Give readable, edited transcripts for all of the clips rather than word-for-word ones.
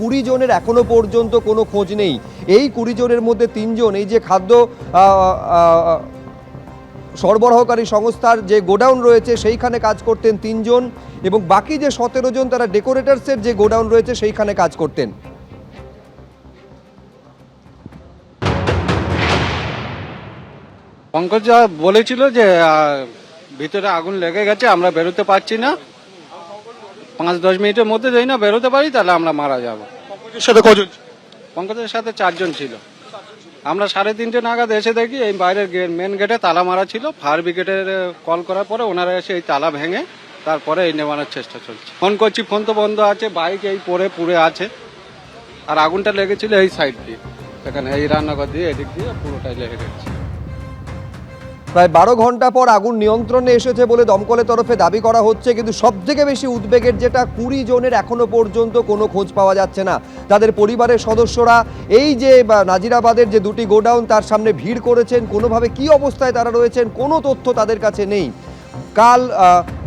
20 জনের এখনো পর্যন্ত কোনো খোঁজ নেই। এই 20 জনের মধ্যে 3 জন এই যে খাদ্য সরবরাহকারী সংস্থার যে গোডাউন রয়েছে সেইখানে কাজ করতেন 3 জন, এবং বাকি যে 17 জন তারা ডেকোরেটার্সের যে গোডাউন রয়েছে সেইখানে কাজ করতেন। পঙ্কজ যা বলেছিল যে ভিতরে আগুন লেগে গেছে, আমরা বেরোতে পারছি না, 5-10 মিনিটের মধ্যে যদি না বেরোতে পারি তাহলে আমরা মারা যাব। পঙ্কজের সাথে কজন? পঙ্কজের সাথে 4 জন ছিল। আমরা 3:30 নাগাদ এসে দেখি এই বাইরের মেন গেটে তালা মারা ছিল। ফায়ার ব্রিগেডের কল করার পরে ওনারা এসে এই তালা ভেঙে তারপরে এই নেওয়ানোর চেষ্টা চলছে। ফোন করছি, ফোন তো বন্ধ আছে, বাইক এই পুড়ে আছে। আর আগুনটা লেগেছিল এই সাইড দিয়ে, এখানে এই রান্নাঘর দিয়ে এদিক দিয়ে পুরোটাই লেগে গেছে। প্রায় 12 ঘন্টা পর আগুন নিয়ন্ত্রণে এসেছে বলে দমকলের তরফে দাবি করা হচ্ছে, কিন্তু সবথেকে বেশি উদ্বেগের যেটা 20 জনের এখনো পর্যন্ত কোনো খোঁজ পাওয়া যাচ্ছে না। তাদের পরিবারের সদস্যরা এই যে নাজিরাবাদের যে 2টি গোডাউন তার সামনে ভিড় করেছেন, কোনোভাবে কি অবস্থায় তারা রয়েছেন কোনো তথ্য তাদের কাছে নেই। কাল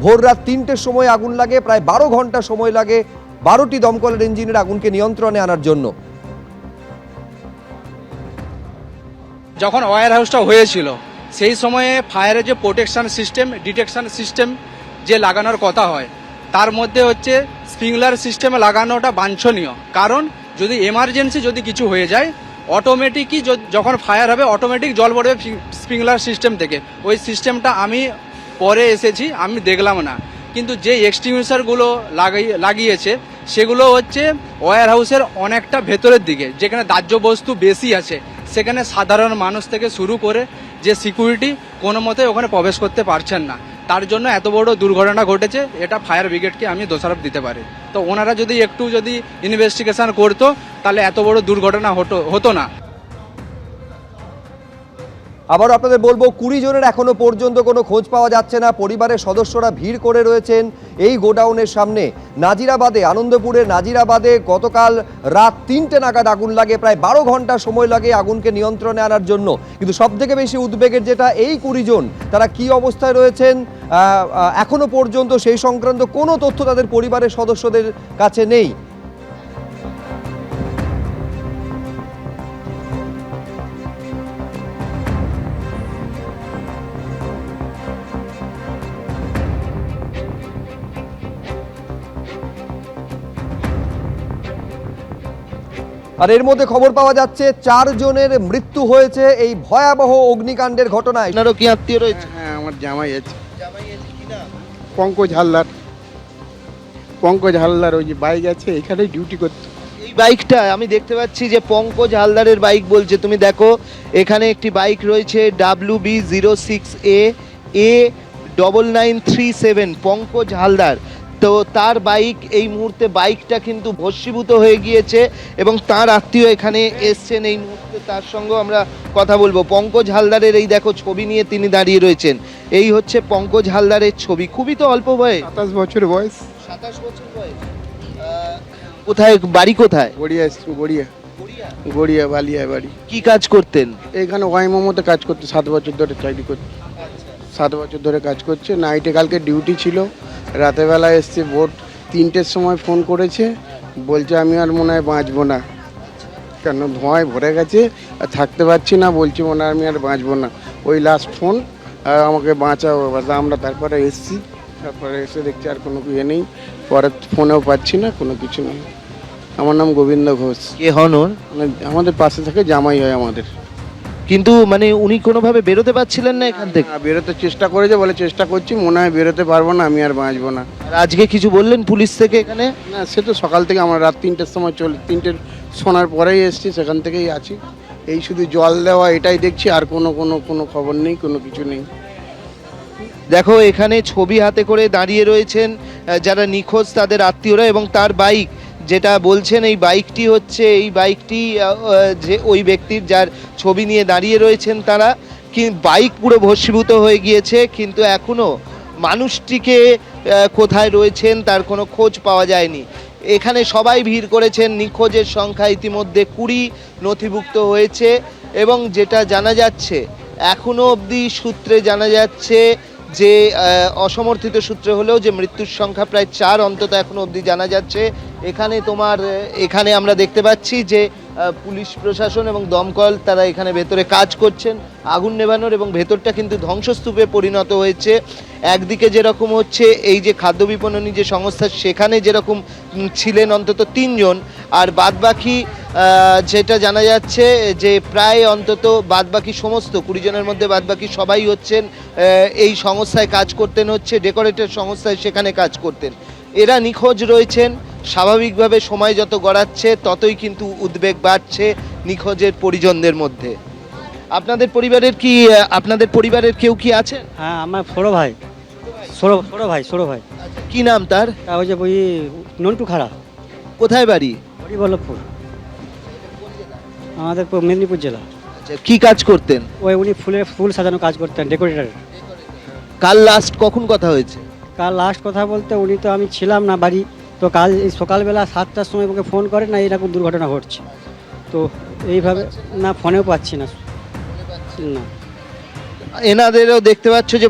ভোর রাত 3টের সময় আগুন লাগে, প্রায় 12 ঘন্টা সময় লাগে 12টি দমকলের ইঞ্জিনের আগুনকে নিয়ন্ত্রণে আনার জন্য। যখন ওয়্যার হাউসটা হয়েছিল সেই সময়ে ফায়ারের যে প্রোটেকশন সিস্টেম, ডিটেকশন সিস্টেম যে লাগানোর কথা হয়, তার মধ্যে হচ্ছে স্প্রিংলার সিস্টেমে লাগানোটা বাঞ্ছনীয়। কারণ যদি এমার্জেন্সি যদি কিছু হয়ে যায়, অটোমেটিকই যখন ফায়ার হবে অটোমেটিক জল পড়বে স্প্রিংলার সিস্টেম থেকে। ওই সিস্টেমটা আমি পরে এসেছি, আমি দেখলাম না। কিন্তু যে এক্সটিংগুইশারগুলো লাগিয়েছে সেগুলো হচ্ছে ওয়্যার হাউসের অনেকটা ভেতরের দিকে, যেখানে দাহ্য বস্তু বেশি আছে, সেখানে সাধারণ মানুষ থেকে শুরু করে যে সিকিউরিটি কোনো মতে ওখানে প্রবেশ করতে পারছেন না। তার জন্য এত বড় দুর্ঘটনা ঘটেছে, এটা ফায়ার ব্রিগেডকে আমি দোষারোপ দিতে পারি। তো ওনারা যদি একটু ইনভেস্টিগেশন করতো তাহলে এত বড় দুর্ঘটনা হতো না। আবার আপনাদের বলবো 20 জনের এখনো পর্যন্ত কোনো খোঁজ পাওয়া যাচ্ছে না। পরিবারের সদস্যরা ভিড় করে রয়েছেন এই গোডাউনের সামনে। নাজিরাবাদে, আনন্দপুরের নাজিরাবাদে গতকাল রাত 3টে নাগাদ আগুন লাগে, প্রায় 12 ঘন্টা সময় লাগে আগুনকে নিয়ন্ত্রণে আনার জন্য। কিন্তু সবথেকে বেশি উদ্বেগের যেটা এই 20 জন তারা কি অবস্থায় রয়েছেন এখনো পর্যন্ত সেই সংক্রান্ত কোনো তথ্য তাদের পরিবারের সদস্যদের কাছে নেই। আর এর মধ্যে খবর পাওয়া যাচ্ছে 4 জনের মৃত্যু হয়েছে এই ভয়াবহ অগ্নিকাণ্ডের ঘটনায়। আপনারও কি আত্মীয় রয়েছে? হ্যাঁ, আমার জামাই আছে। পঙ্কজ হালদার। পঙ্কজ হালদার ওই যে বাইক আছে এখানে ডিউটি করতো। এই বাইকটা আমি দেখতে পাচ্ছি যে পঙ্কজ হালদারের বাইক বলছে। তুমি দেখো এখানে একটি বাইক রয়েছে WB06A9937 পঙ্কজ হালদার। তো তার বাইক, এই মুহূর্তে বাইকটা কিন্তু ভস্মীভূত হয়ে গিয়েছে এবং তার আত্মীয় এখানে এসছেন এই মুহূর্তে, তার সঙ্গেও আমরা কথা বলবো। পঙ্কজ হালদারের এই দেখো ছবি নিয়ে তিনি দাঁড়িয়ে রয়েছেন। এই হচ্ছে পঙ্কজ হালদারের ছবি। খুবই তো অল্প বয়স, 27 বছর বয়স। 27 বছর বয়স। কোথায় বাড়ি? কোথায়? গড়িয়া বালিয়া বাড়ি। কি কাজ করতেন? এখানে ওয়াইমোমোতে কাজ করতে 7 বছর ধরে চাকরি করছে। 7 বছর ধরে কাজ করছে। নাইটে কালকে ডিউটি ছিল, রাতের বেলা এসছে। ভোর 3টের সময় ফোন করেছে, বলছে আমি আর মনে হয় বাঁচবো না, কেন ধোঁয়ায় ভরে গেছে আর থাকতে পারছি না, বলছি মনে হয় আমি আর বাঁচবো না। ওই লাস্ট ফোন, আমাকে বাঁচাও। আমরা তারপরে এসছি, তারপরে এসে দেখছি আর কোনো ইয়ে নেই। পরে ফোনেও পাচ্ছি না, কোনো কিছু নেই। আমার নাম গোবিন্দ ঘোষ। কে হন ওর? আমাদের পাশে থেকে জামাই হয় আমাদের। কিন্তু মানে উনি কোনোভাবে বেরোতে পারছিলেন না এখান থেকে? বেরোতে চেষ্টা করেছে, বলে চেষ্টা করছি, মনে হয় বেরোতে পারবো না, আমি আর বাঁচবো না। আর আজকে কিছু বললেন পুলিশ থেকে এখানে? না, সে তো সকাল থেকে, আমরা রাত 3টের সময় 3টের শোনার পরেই এসছি, সেখান থেকেই আছি। এই শুধু জল দেওয়া এটাই দেখছি, আর কোনো খবর নেই, কোনো কিছু নেই। দেখো এখানে ছবি হাতে করে দাঁড়িয়ে রয়েছেন যারা নিখোঁজ তাদের আত্মীয়রা, এবং তার বাইক যেটা বলছেন এই বাইকটি হচ্ছে এই বাইকটি যে ওই ব্যক্তির যার ছবি নিয়ে দাঁড়িয়ে রয়েছেন তারা, কি বাইক পুরো ভস্মীভূত হয়ে গিয়েছে, কিন্তু এখনো মানুষটিকে কোথায় রয়েছেন তার কোনো খোঁজ পাওয়া যায়নি। এখানে সবাই ভিড় করেছেন। নিখোঁজের সংখ্যা ইতিমধ্যে 20 নথিভুক্ত হয়েছে এবং যেটা জানা যাচ্ছে এখনো অবধি সূত্রে জানা যাচ্ছে যে অসমর্থিত সূত্রে হলেও যে মৃত্যুর সংখ্যা প্রায় 4 অন্তত এখনো অবধি জানা যাচ্ছে। এখানে আমরা দেখতে পাচ্ছি যে পুলিশ প্রশাসন এবং দমকল তারা এখানে ভেতরে কাজ করছেন আগুন নেভানোর, এবং ভেতরটা কিন্তু ধ্বংসস্তূপে পরিণত হয়েছে। একদিকে যেরকম হচ্ছে এই যে খাদ্য বিপণনী যে সংস্থা সেখানে যেরকম ছিলেন অন্তত 3 জন, আর বাদবাকি যেটা জানা যাচ্ছে যে প্রায় অন্তত বাদবাকি সমস্ত 20 জনের মধ্যে বাদবাকি সবাই হচ্ছেন এই সংস্থায় কাজ করতেন, হচ্ছে ডেকোরেটর সংস্থায় সেখানে কাজ করতেন। এরা নিখোঁজ রয়েছেন। স্বাভাবিকভাবে সময় যত গড়াচ্ছে ততই কিন্তু উদ্বেগ বাড়ছে নিখোঁজের পরিজনদের মধ্যে। আপনাদের পরিবারের কেউ কি আছেন? হ্যাঁ, আমার ছোট ভাই কি নাম তার? ওই যে ওই নন্টু খাড়া, কোথায় বাড়ি? হরিবল্লভপুর, আমাদের মেদিনীপুর জেলা। আচ্ছা, কি কাজ করতেন? উনি ফুল সাজানো কাজ করতেন, ডেকোরেটর। কাল লাস্ট কখন কথা হয়েছে? কাল লাস্ট কথা বলতে উনি তো আমি ছিলাম না বাড়ি, তো কাল এই সকালবেলা 7টার সময় ওকে ফোন করে না এরকম দুর্ঘটনা ঘটছে, তো এইভাবে না ফোনেও পাচ্ছি না। এনাদেরও দেখতে পাচ্ছ যে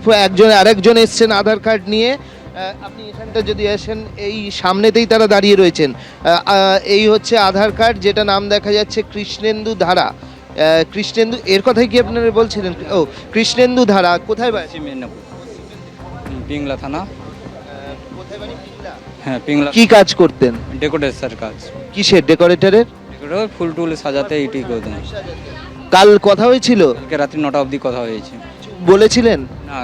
আরেকজন এসছেন আধার কার্ড নিয়ে। আপনি এখানটা যদি আসেন, এই সামনেতেই তারা দাঁড়িয়ে রয়েছেন। এই হচ্ছে আধার কার্ড, যেটা নাম দেখা যাচ্ছে কৃষ্ণেন্দু ধারা। কৃষ্ণেন্দু, এর কথাই কি আপনারা বলছিলেন? ও, কৃষ্ণেন্দু ধারা কোথায় বাড়ি? মেদিনীপুর, পিংলা থানা। কোথায় বাড়ি? পিংলা। হ্যাঁ, পিংলা। কি কাজ করতেন? ডেকোরেটর কাজ। কিসের ডেকোরেটরের? ডেকোরেটর ফুল টুল সাজাতে এইটি করতেন। কাল কথা হয়েছিল? কালকে রাত্রি 9টা অবধি কথা হয়েছে। বলেছিলেন? না,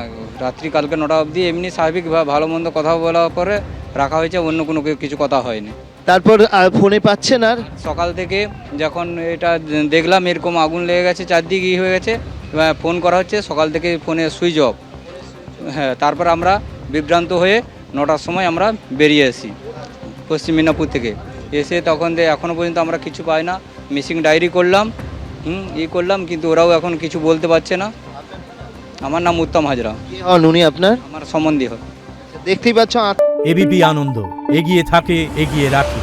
রাত্রি কালকে 9টা অবধি এমনি স্বাভাবিক ভালো মন্দ কথা বলার পরে রাখা হয়েছে, অন্য কোনো কিছু কথা হয়নি। তারপর ফোনে পাচ্ছেন? আর সকাল থেকে যখন এটা দেখলাম এরকম আগুন লেগে গেছে, চারদিকে হয়ে গেছে, ফোন করা হচ্ছে, সকাল থেকে ফোনে সুইচ অফ। হ্যাঁ, তারপর আমরা বিভ্রান্ত হয়ে 9টার সময় আমরা বেরিয়ে আসি পশ্চিম মেদিনীপুর থেকে। এসে তখন এখনও পর্যন্ত আমরা কিছু পাই না। মিসিং ডায়েরি করলাম, করলাম, কিন্তু ওরাও এখন কিছু বলতে পারছে না। আমার নাম উত্তম হাজরা। কি হন উনি আপনার? আমার সম্বন্ধী হয়। দেখতেই পাচ্ছ। এবিপি আনন্দ, এগিয়ে থাকে, এগিয়ে রাখে।